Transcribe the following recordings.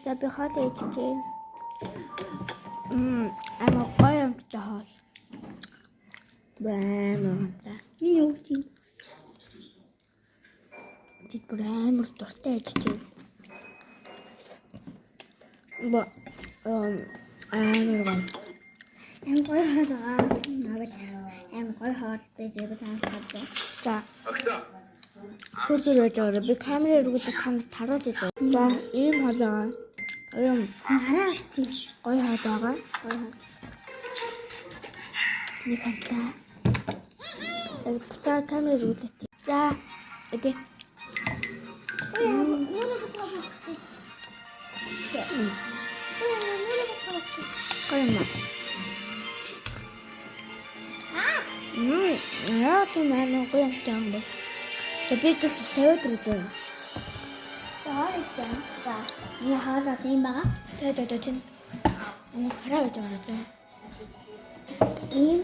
За би хоол идчихээ. Амар гоё юм та хоол. Бэмэмтэй. Энэ юу тийм? Тэд бүр амар дуртай идчихээ. Амар гоё. Амар гоё хоол байгаа. Навч амар гоё хоол байж байгаа таамаглаа. За. Хөөсөр байж байгаа. Би камерын рүүгээ танд таруулж байгаа. За, ийм хоол байгаа. Ийм Хараа гоё хоол байгаа. гоё хоол. Нэг хантаа. За, камерын рүүгээ. За, эдээ. Гоё. Яа тийм амар гоё юм байна. Тэбикс сэвэт рүү. Хоол за. Энэ хоолоо тийм байгаа. Тэгээ тийм. Амар хараа байж байгаа тийм.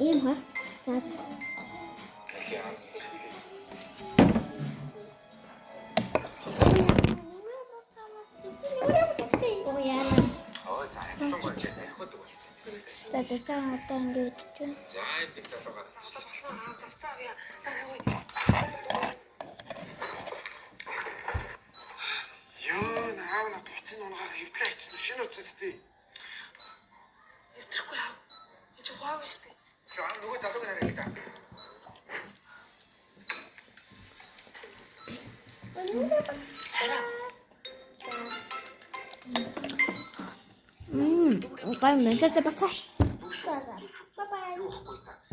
Ийм хоол. За. За одоо ингэж чинь. За эдик залуугаар ажиллаа. Ёо, наав на туцын унгаар хөвдлээ хийсэн шинэ утас тий. Хэвтрэхгүй яа. Энэ ч ухаав штэ. Жаа нөгөө залууг нарай л та. Хараа. Гай мэнтэй бацаа. Зүг шүү. Бай бай. Юу ихгүй та.